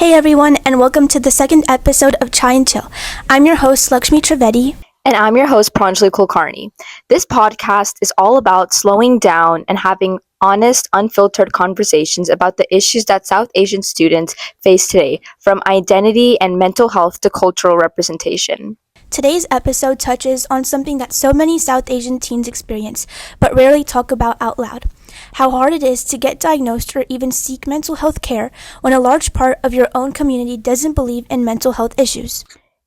Hey everyone, and welcome to the second episode of Chai and Chill. I'm your host, Lakshmi Trivedi. And I'm your host, Pranjali Kulkarni. This podcast is all about slowing down and having honest, unfiltered conversations about the issues that South Asian students face today, from identity and mental health to cultural representation. Today's episode touches on something that so many South Asian teens experience, but rarely talk about out loud. How hard it is to get diagnosed or even seek mental health care when a large part of your own community doesn't believe in mental health issues.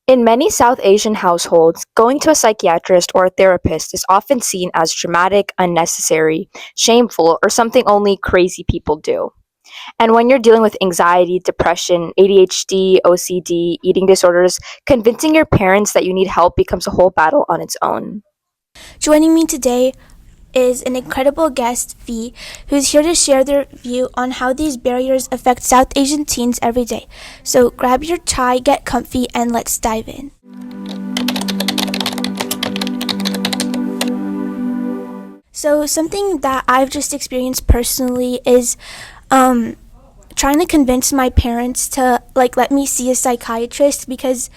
In many South Asian households, going to a psychiatrist or a therapist is often seen as dramatic, unnecessary, shameful, or something only crazy people do. And when you're dealing with anxiety, depression, ADHD, OCD, eating disorders, convincing your parents that you need help becomes a whole battle on its own. Joining me today is an incredible guest, V, who's here to share their view on how these barriers affect South Asian teens every day. So grab your chai, get comfy, and let's dive in. So something that I've just experienced personally is trying to convince my parents to let me see a psychiatrist, because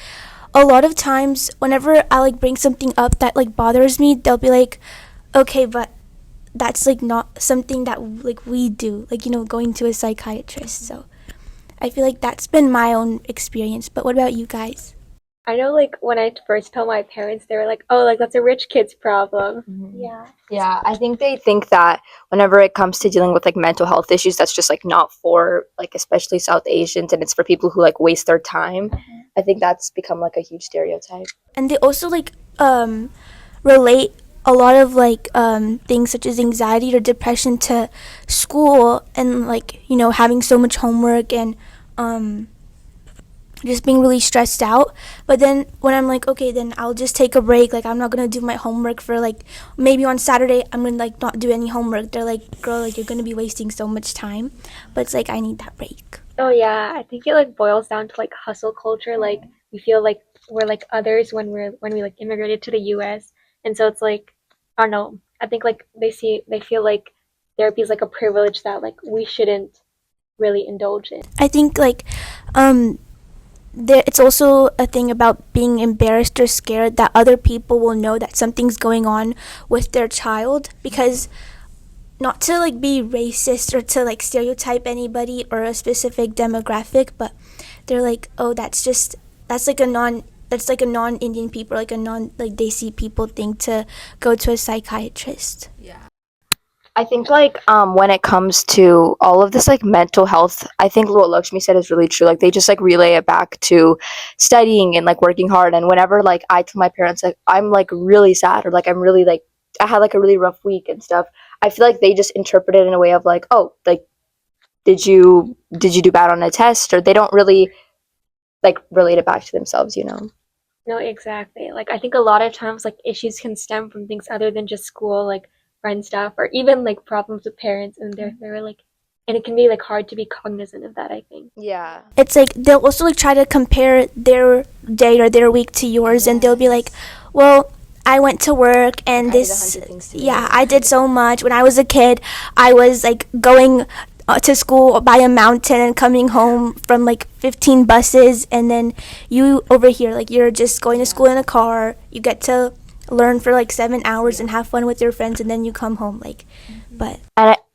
a lot of times whenever I bring something up that bothers me, they'll be like, okay, but that's not something that we do, going to a psychiatrist. So I feel like that's been my own experience. But what about you guys? I know, when I first told my parents, they were like, oh, that's a rich kid's problem. Yeah. Yeah, I think they think that whenever it comes to dealing with mental health issues, that's just not for especially South Asians, and it's for people who waste their time. I think that's become a huge stereotype. And they also relate a lot of things such as anxiety or depression to school, and having so much homework and just being really stressed out. But then when I'm okay, then I'll just take a break, I'm not gonna do my homework for maybe on Saturday I'm gonna not do any homework. They're like, girl, you're gonna be wasting so much time. But it's I need that break. Oh yeah, I think it boils down to hustle culture. We feel we're others when we immigrated to the US. And so it's I don't know. I think they feel therapy is a privilege that we shouldn't really indulge in. I think it's also a thing about being embarrassed or scared that other people will know that something's going on with their child, because not to be racist or to stereotype anybody or a specific demographic, but they're oh, that's a non-Indian people, a non Desi people thing to go to a psychiatrist. Yeah. I think when it comes to all of this mental health, I think what Lakshmi said is really true. They just relay it back to studying and working hard. And whenever I tell my parents I'm really sad, or I'm really I had a really rough week and stuff, I feel they just interpret it in a way of oh, did you do bad on a test, or they don't really relate it back to themselves, No, exactly. I think a lot of times issues can stem from things other than just school, friend stuff, or even problems with parents, and they're and it can be hard to be cognizant of that, I think. Yeah. It's they'll also try to compare their day or their week to yours. Yes. And they'll be well, I went to work and I did so much. When I was a kid, I was going to school by a mountain and coming home from 15 buses, and then you over here you're just going to school in a car. You get to learn for 7 hours and have fun with your friends, and then you come home but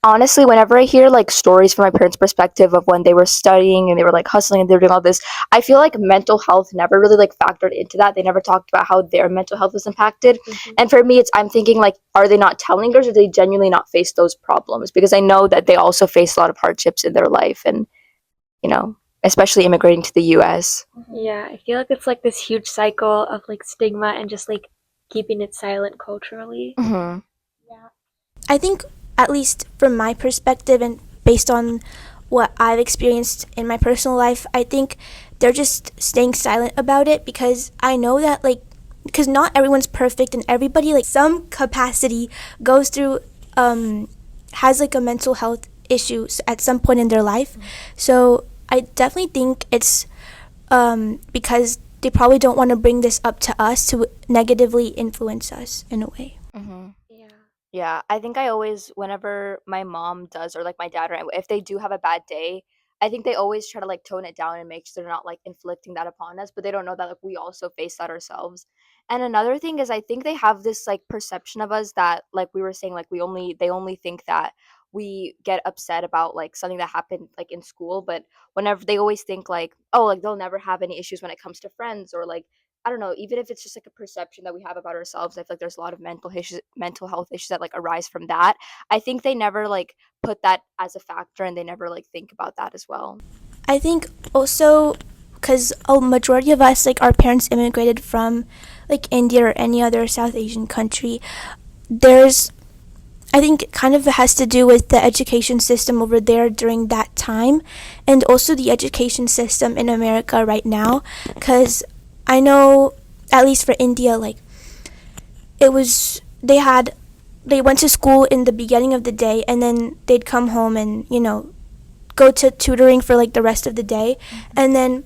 honestly, whenever I hear stories from my parents' perspective of when they were studying and they were hustling and they were doing all this, I feel mental health never really factored into that. They never talked about how their mental health was impacted. And for me, I'm thinking are they not telling us, or do they genuinely not face those problems? Because I know that they also face a lot of hardships in their life, and especially immigrating to the US. Yeah, I feel it's this huge cycle of stigma and just keeping it silent culturally. Mm-hmm. Yeah, I think, at least from my perspective and based on what I've experienced in my personal life, I think they're just staying silent about it, because I know that because not everyone's perfect, and everybody some capacity goes through has a mental health issue at some point in their life. So I definitely think it's because they probably don't want to bring this up to us to negatively influence us in a way. Mm-hmm. Yeah, I think I always, whenever my mom does, or my dad, or if they do have a bad day, I think they always try to like tone it down and make sure they're not like inflicting that upon us, but they don't know that like we also face that ourselves. And another thing is I think they have this like perception of us that like we were saying like they only think that we get upset about like something that happened like in school, but whenever they always think like, oh, like they'll never have any issues when it comes to friends, or like I don't know, even if it's just like a perception that we have about ourselves. I feel like there's a lot of mental health issues that like arise from that. I think they never like put that as a factor, and they never like think about that as well. I think also because a majority of us, like our parents immigrated from like India or any other South Asian country, there's I think it kind of has to do with the education system over there during that time, and also the education system in America right now. Because I know, at least for India, like it was they went to school in the beginning of the day, and then they'd come home and go to tutoring for like the rest of the day, and then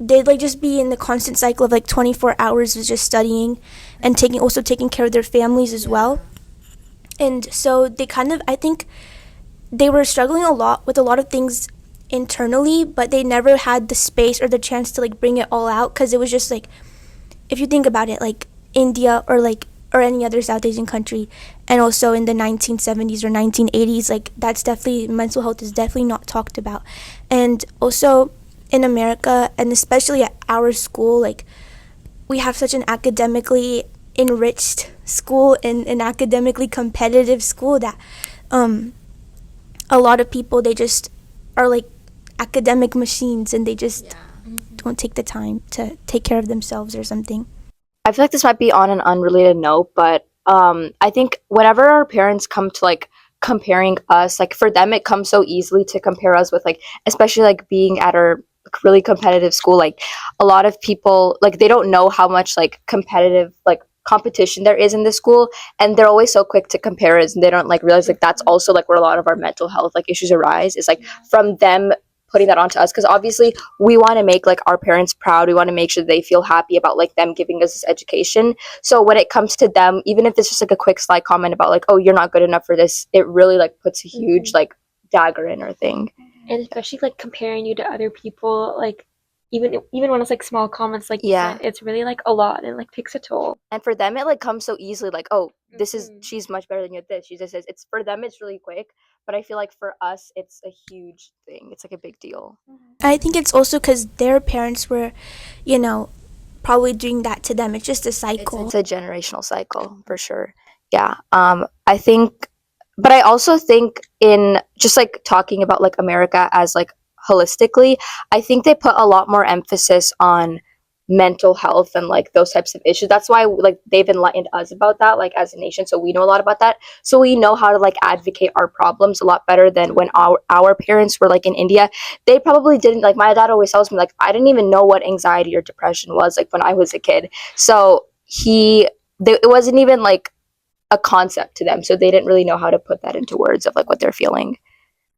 they'd like just be in the constant cycle of like 24 hours of just studying and taking care of their families as well. And so they kind of, I think they were struggling a lot with a lot of things internally, but they never had the space or the chance to like bring it all out, because it was just like, if you think about it, like India or any other South Asian country, and also in the 1970s or 1980s, like that's definitely, mental health is definitely not talked about. And also in America, and especially at our school, like we have such an academically enriched school and an academically competitive school that a lot of people, they just are like academic machines, and they just don't take the time to take care of themselves or something. I feel like this might be on an unrelated note, but I think whenever our parents come to like comparing us, like for them it comes so easily to compare us with like, especially like being at our really competitive school, like a lot of people like they don't know how much like competitive like competition there is in this school, and they're always so quick to compare us, and they don't like realize like that's also like where a lot of our mental health like issues arise, is like from them putting that onto us, because obviously we want to make like our parents proud, we want to make sure they feel happy about like them giving us this education. So when it comes to them, even if it's just like a quick sly comment about like, oh, you're not good enough for this, it really like puts a huge like dagger in our thing. And especially like comparing you to other people, like even when it's like small comments, like you Yeah. said, it's really like a lot, and it like takes a toll. And for them it like comes so easily, like, oh, this is Mhm. she's much better than you at this, she just says it's, for them it's really quick, but I feel like for us it's a huge thing, it's like a big deal. I think it's also because their parents were, probably doing that to them. It's just a cycle. It's a generational cycle for sure. Yeah. I think, but I also think in just like talking about like America as like holistically, I think they put a lot more emphasis on mental health and like those types of issues. That's why like they've enlightened us about that like as a nation, so we know a lot about that, so we know how to like advocate our problems a lot better than when our parents were like in India. They probably didn't, like my dad always tells me like I didn't even know what anxiety or depression was like when I was a kid, so it wasn't even like a concept to them, so they didn't really know how to put that into words of like what they're feeling.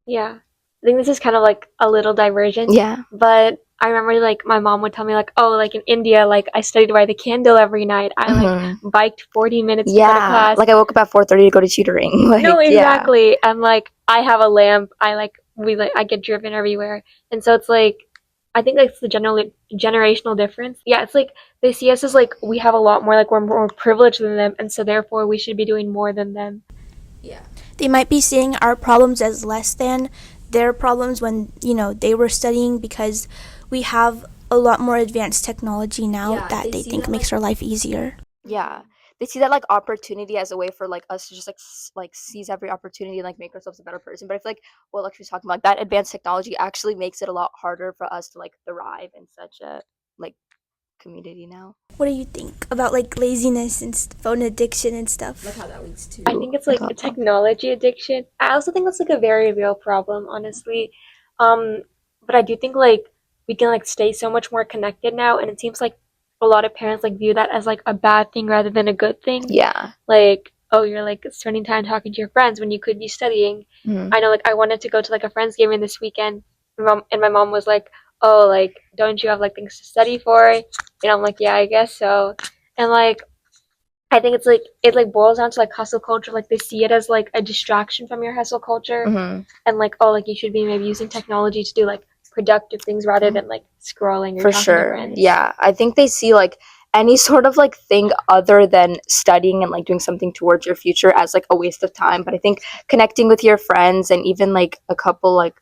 Yeah. I think this is kind of like a little diversion. Yeah. But I remember like my mom would tell me like, oh, like in India, like I studied by the candle every night. I like biked 40 minutes to go to class. Like I woke up at 4:30 to go to tutoring. Like, no, exactly. And like I have a lamp. I get driven everywhere. And so it's like I think that's the generational difference. Yeah, it's like they see us as like we have a lot more, like we're more privileged than them, and so therefore we should be doing more than them. They might be seeing our problems as less than their problems when, they were studying, because we have a lot more advanced technology now that they think makes our life easier. Yeah, they see that like opportunity as a way for like us to just like seize every opportunity and like make ourselves a better person. But I feel like what Lexi's talking about, that advanced technology actually makes it a lot harder for us to like thrive in such a like community now. What do you think about like laziness and phone addiction and stuff? Like how that leads to. I think it's like a technology addiction. I also think that's like a very real problem, honestly. But I do think like we can like stay so much more connected now, and it seems like a lot of parents like view that as like a bad thing rather than a good thing. Yeah. Like, oh, you're like spending time talking to your friends when you could be studying. I know, like I wanted to go to like a friendsgiving this weekend. My mom was like, oh, like don't you have like things to study for? And I'm like, yeah, I guess so. And like I think it's like it like boils down to like hustle culture. Like they see it as like a distraction from your hustle culture, and like, oh, like you should be maybe using technology to do like productive things rather than like scrolling or For talking to sure. friends. Yeah. I think they see like any sort of like thing other than studying and like doing something towards your future as like a waste of time. But I think connecting with your friends and even like a couple like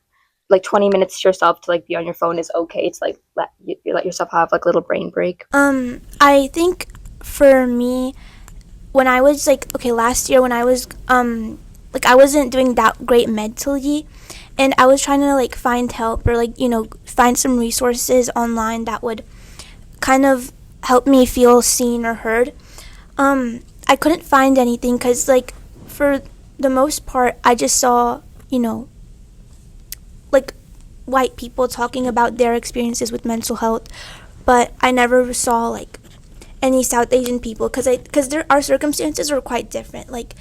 20 minutes to yourself to like be on your phone is okay. It's like you let yourself have like a little brain break. I think for me, when I was like, okay, last year when I was like I wasn't doing that great mentally, and I was trying to like find help or like, find some resources online that would kind of help me feel seen or heard. I couldn't find anything because like for the most part I just saw, like white people talking about their experiences with mental health, but I never saw like any South Asian people because our circumstances are quite different. Like,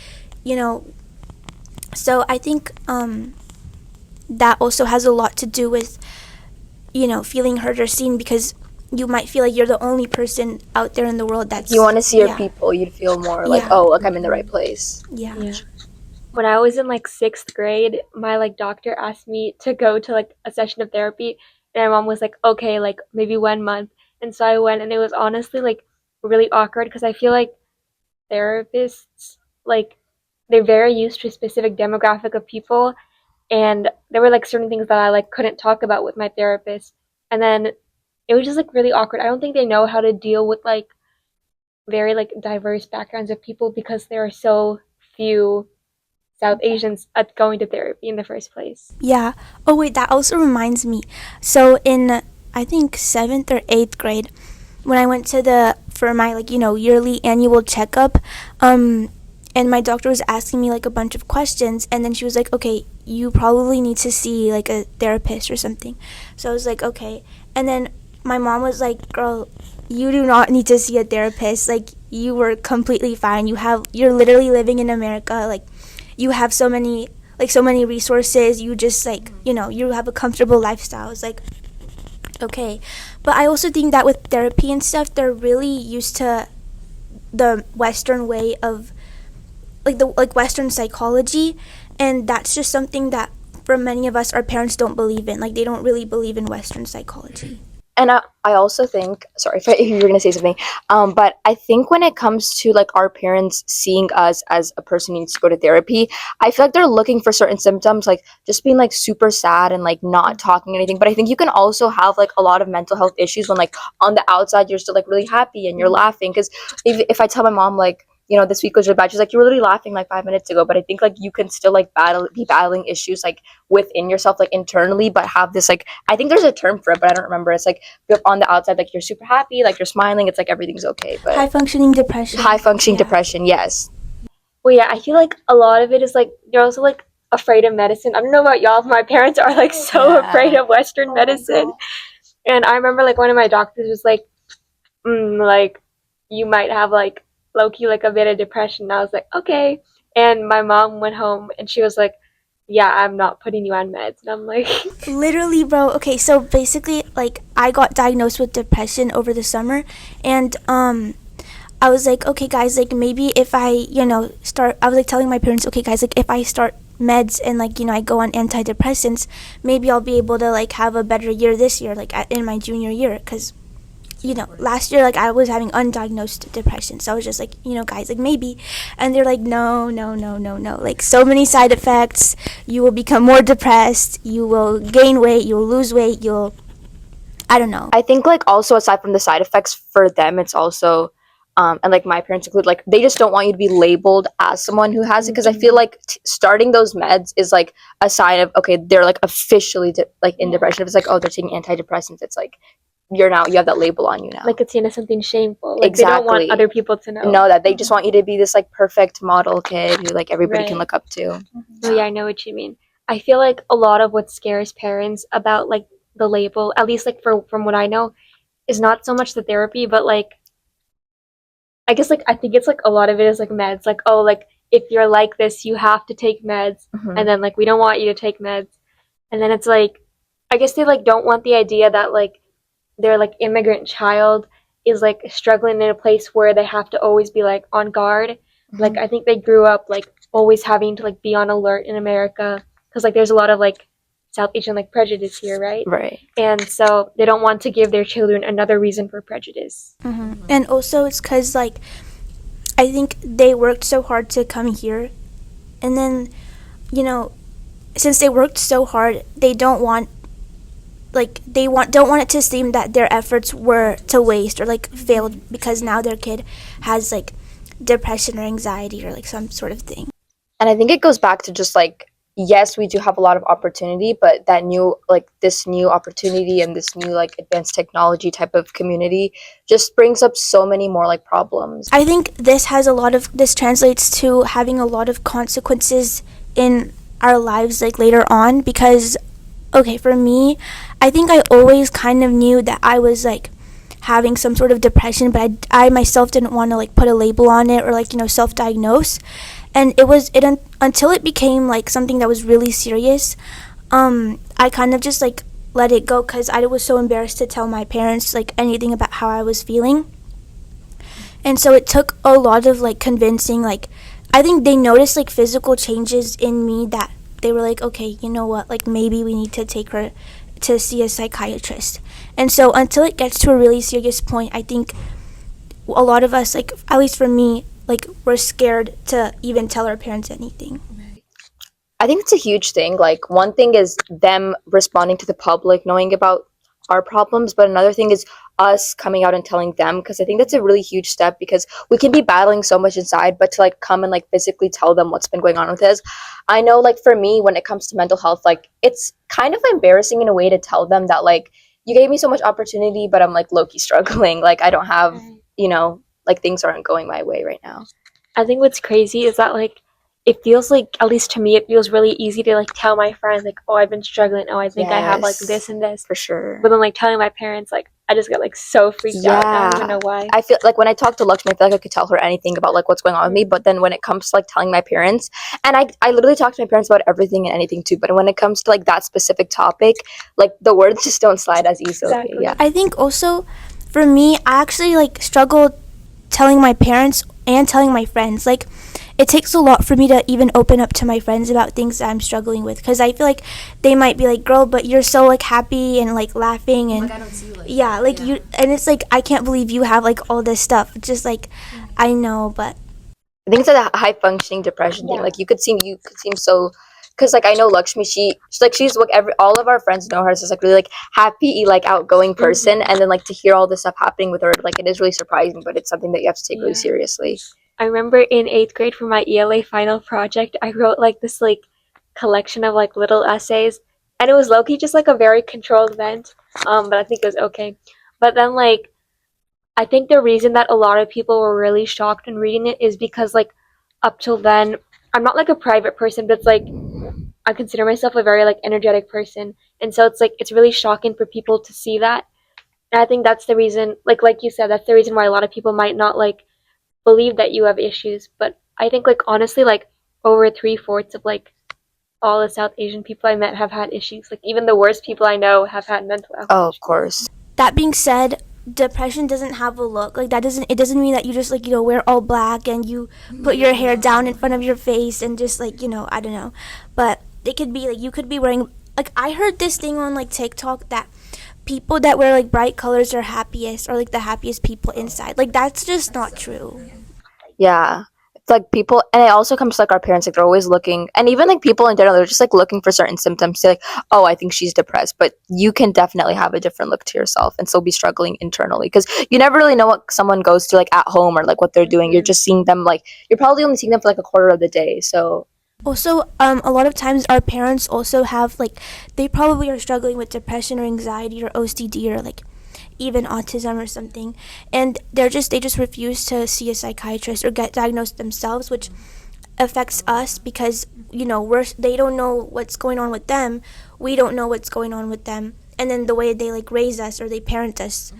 so I think that also has a lot to do with feeling heard or seen, because you might feel like you're the only person out there in the world that's You want to see your yeah, people, you'd feel more like, Yeah. oh, like I'm in the right place. yeah. When I was in like 6th grade, my like doctor asked me to go to like a session of therapy, and my mom was like, okay, like maybe 1 month. And so I went, and it was honestly like really awkward because I feel like therapists, like, they're very used to a specific demographic of people, and there were like certain things that I like couldn't talk about with my therapist. And then it was just like really awkward. I don't think they know how to deal with like very like diverse backgrounds of people because there are so few South Asians at going to therapy in the first place. Yeah. Oh wait, that also reminds me. So in I think 7th or 8th grade, when I went for my like yearly annual checkup, and my doctor was asking me like a bunch of questions, and then she was like, okay, you probably need to see like a therapist or something. So I was like, okay. And then my mom was like, girl, you do not need to see a therapist. Like, you were completely fine. You're literally living in America. Like, you have so many resources. You just like, you have a comfortable lifestyle. I was like, okay. But I also think that with therapy and stuff, they're really used to the Western way of like Western psychology, and that's just something that for many of us, our parents don't believe in. Like, they don't really believe in Western psychology. And I also think, sorry if you were going to say something, but I think when it comes to like our parents seeing us as a person who needs to go to therapy, I feel like they're looking for certain symptoms, like just being like super sad and like not talking anything. But I think you can also have like a lot of mental health issues when like on the outside you're still like really happy and you're laughing. Because if I tell my mom like, this week was really bad, she's like, you were literally laughing like 5 minutes ago. But I think like you can still like be battling issues like within yourself, like internally, but have this like, I think there's a term for it, but I don't remember. It's like you're on the outside, like you're super happy, like you're smiling, it's like everything's okay. But High functioning depression. high functioning depression, yes. Well, yeah, I feel like a lot of it is like they're also like afraid of medicine. I don't know about y'all, but my parents are like so afraid of Western medicine. And I remember like one of my doctors was like, like you might have like low key like a bit of depression. And I was like, okay. And my mom went home and she was like, yeah, I'm not putting you on meds. And I'm like, Literally, bro. Okay, so basically, like, I got diagnosed with depression over the summer, and I was like, okay, guys, like, maybe if I, I was like telling my parents, okay, guys, like, if I start meds and like, I go on antidepressants, maybe I'll be able to like have a better year this year, like in my junior year, because last year, like, I was having undiagnosed depression. So I was just like, guys, like, maybe. And they're like, no, no, no, no, no. Like, so many side effects. You will become more depressed. You will gain weight. You'll lose weight. I don't know. I think like also aside from the side effects for them, it's also and like my parents include, like they just don't want you to be labeled as someone who has it, because I feel like starting those meds is like a sign of, okay, they're like officially like in depression. If it's like, oh, they're taking antidepressants, it's like you have that label on you now. like it's seen as something shameful. Like Exactly. they don't want other people to know. That they just want you to be this like perfect model kid who like everybody can Right. look up to. Oh yeah, I know what you mean. I feel like a lot of what scares parents about like the label, at least like from what I know, is not so much the therapy, but like I guess like I think it's like a lot of it is like meds. Like, oh, like if you're like this, you have to take meds, and then like we don't want you to take meds, and then it's like I guess they like don't want the idea that like their like immigrant child is like struggling in a place where they have to always be like on guard. Like I think they grew up like always having to like be on alert in America because like there's a lot of like South Asian like prejudice here, right? Right. And so they don't want to give their children another reason for prejudice. And also it's because like I think they worked so hard to come here, and then since they worked so hard, they don't want don't want it to seem that their efforts were to waste or like failed because now their kid has like depression or anxiety or like some sort of thing. And I think it goes back to just like, yes, we do have a lot of opportunity, but that new, like this new opportunity and this new like advanced technology type of community just brings up so many more like problems. I think this translates to having a lot of consequences in our lives like later on, because okay, for me, I think I always kind of knew that I was like having some sort of depression, but I myself didn't want to like put a label on it or like self-diagnose. And until it became like something that was really serious. I kind of just like let it go because I was so embarrassed to tell my parents like anything about how I was feeling. And so it took a lot of like convincing. Like I think they noticed like physical changes in me that they were like, okay, you know what, like maybe we need to take her to see a psychiatrist. And so until it gets to a really serious point, I think a lot of us, like at least for me, like we're scared to even tell our parents anything. I think it's a huge thing. Like one thing is them responding to the public, knowing about our problems, but another thing is us coming out and telling them, because I think that's a really huge step, because we can be battling so much inside, but to like come and like physically tell them what's been going on with us. I know like for me, when it comes to mental health, like it's kind of embarrassing in a way to tell them that like you gave me so much opportunity, but I'm like low-key struggling. Like I don't have, like things aren't going my way right now. I think what's crazy is that like it feels like, at least to me, it feels really easy to like tell my friends like, oh, I've been struggling, oh, I think I have like this and this, for sure. but then like telling my parents, like I just got like so freaked out. I don't even know why. I feel like when I talk to Lakshmi, I feel like I could tell her anything about like what's going on with me, but then when it comes to like telling my parents, and I literally talk to my parents about everything and anything too, but when it comes to like that specific topic, like the words just don't slide as easily. Exactly. Yeah. I think also for me, I actually like struggled telling my parents and telling my friends. Like it takes a lot for me to even open up to my friends about things that I'm struggling with, because I feel like they might be like, girl, but you're so like happy and like laughing and Like I don't see you like yeah, that. like you, and it's like I can't believe you have like all this stuff. It's just like I know, but I think it's a high functioning depression thing. Like you could seem so, because like I know Lakshmi, she's like all of our friends know her as this like really like happy, like outgoing person, and then like to hear all this stuff happening with her, like it is really surprising, but it's something that you have to take really seriously. I remember in 8th grade for my ELA final project, I wrote like this like collection of like little essays, and it was low-key just like a very controlled event, but I think it was okay. But then like I think the reason that a lot of people were really shocked when reading it is because like up till then I'm not like a private person, but it's like I consider myself a very like energetic person, and so it's like it's really shocking for people to see that. And I think that's the reason, like you said, that's the reason why a lot of people might not like believe that you have issues. But I think like honestly, like over 3/4 of like all the South Asian people I met have had issues. Like even the worst people I know have had mental health Oh, issues. of course. that being said, depression doesn't have a look. Like it doesn't mean that you just like wear all black and you put your hair down in front of your face and just like I don't know. But it could be like you could be wearing, like I heard this thing on like TikTok that people that wear like bright colors are happiest, or like the happiest people inside. Like that's just not true. Yeah. It's like people, and it also comes to like our parents, like they're always looking, and even like people in general, they're just like looking for certain symptoms to like, oh, I think she's depressed, but you can definitely have a different look to yourself and still be struggling internally, because you never really know what someone goes through like at home or like what they're doing. You're just seeing them, like you're probably only seeing them for like a quarter of the day. So Also, a lot of times our parents also have like they probably are struggling with depression or anxiety or OCD or like even autism or something, and they just refuse to see a psychiatrist or get diagnosed themselves, which affects us because they don't know what's going on with them, we don't know what's going on with them, and then the way they like raise us or they parent us,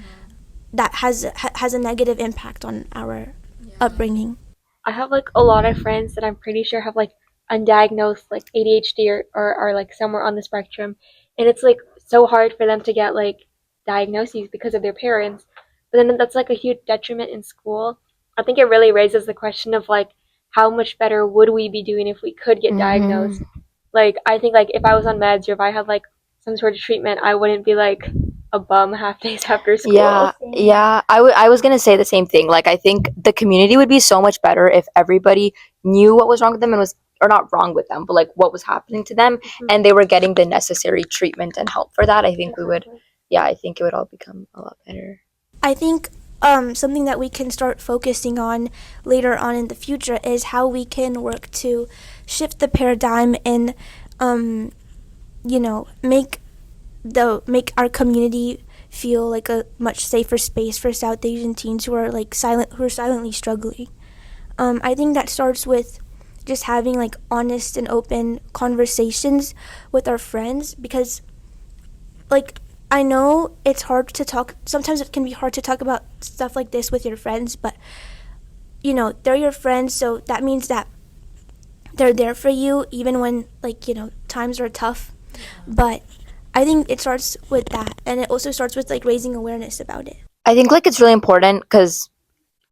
that has a negative impact on our upbringing. I have like a lot of friends that I'm pretty sure have like undiagnosed like ADHD or are like somewhere on the spectrum, and it's like so hard for them to get like diagnoses because of their parents. But then that's like a huge detriment in school. I think it really raises the question of like how much better would we be doing if we could get diagnosed? Like I think like if I was on meds or if I had like some sort of treatment, I wouldn't be like a bum half days after school. Yeah. I was gonna say the same thing. Like, I think the community would be so much better if everybody knew what was wrong with them and was, or not wrong with them, but like what was happening to them, and they were getting the necessary treatment and help for that. I think we would, yeah, I think it would all become a lot better. I think something that we can start focusing on later on in the future is how we can work to shift the paradigm and make our community feel like a much safer space for South Asian teens who are silently struggling. I think that starts with just having like honest and open conversations with our friends, because like I know it's hard to talk. Sometimes it can be hard to talk about stuff like this with your friends, but they're your friends, so that means that they're there for you even when times are tough. But I think it starts with that, and it also starts with like raising awareness about it. I think like it's really important because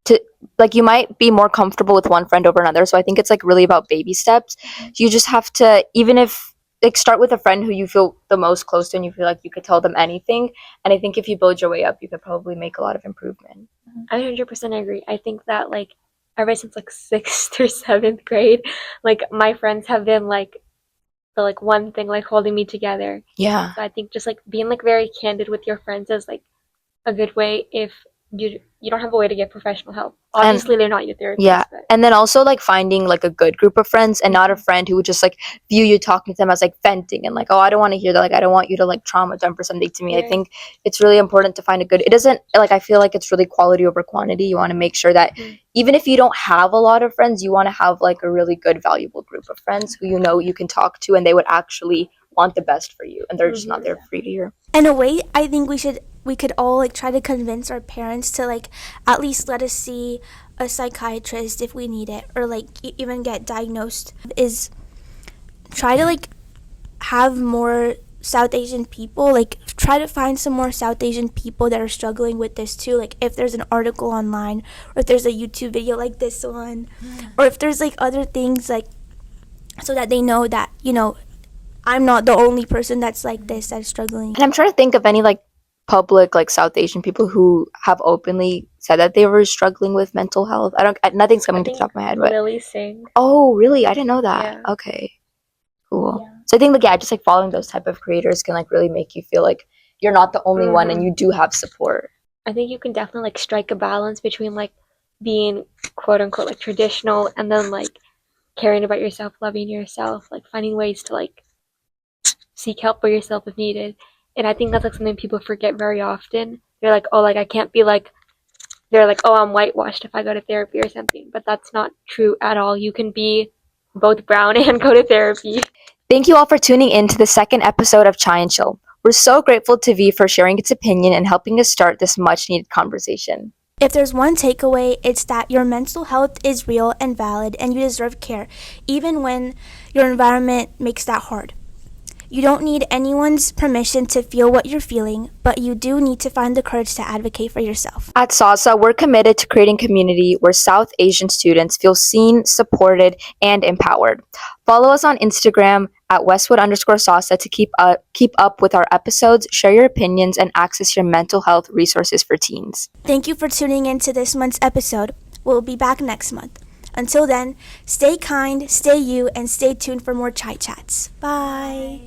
to like you might be more comfortable with one friend over another, so I think it's like really about baby steps. You just have to, even if like, start with a friend who you feel the most close to and you feel like you could tell them anything, and I think if you build your way up you could probably make a lot of improvement. I 100% agree. I think that like ever since like 6th or 7th grade, like my friends have been like the like one thing like holding me together. Yeah. So I think just like being like very candid with your friends is like a good way if you don't have a way to get professional help. Obviously, they're not your therapist. Yeah, but and then also like finding like a good group of friends and not a friend who would just like view you talking to them as like venting and like, oh, I don't want to hear that, like I don't want you to like trauma dump or something to me. I Right. think it's really important to find a good, it doesn't like, I feel like it's really quality over quantity. You want to make sure that even if you don't have a lot of friends, you want to have like a really good valuable group of friends who you can talk to and they would actually want the best for you and they're just not there for you to hear. In a way, I think we could all like try to convince our parents to like at least let us see a psychiatrist if we need it, or like even get diagnosed. Is try to like have more South Asian people, like try to find some more South Asian people that are struggling with this too. Like if there's an article online, or if there's a YouTube video like this one, or if there's like other things, like so that they know that I'm not the only person that's like this, that's struggling. And I'm trying to think of any like public like South Asian people who have openly said that they were struggling with mental health. Nothing's coming to the top of my head, but Lily Singh. oh really? I didn't know that. Yeah. Okay, cool. So I think like just like following those type of creators can like really make you feel like you're not the only one and you do have support. I think you can definitely like strike a balance between like being quote unquote like traditional and then like caring about yourself, loving yourself, like finding ways to like seek help for yourself if needed. And I think that's like something people forget very often. They're like, oh, like I can't be like, they're like, oh, I'm whitewashed if I go to therapy or something. But that's not true at all. You can be both brown and go to therapy. Thank you all for tuning in to the second episode of Chai and Chill. We're so grateful to V for sharing its opinion and helping us start this much needed conversation. If there's one takeaway, it's that your mental health is real and valid, and you deserve care, even when your environment makes that hard. You don't need anyone's permission to feel what you're feeling, but you do need to find the courage to advocate for yourself. At SASA, we're committed to creating community where South Asian students feel seen, supported, and empowered. Follow us on Instagram at Westwood_SASA to keep up with our episodes, share your opinions, and access your mental health resources for teens. Thank you for tuning in to this month's episode. We'll be back next month. Until then, stay kind, stay you, and stay tuned for more Chai Chats. Bye.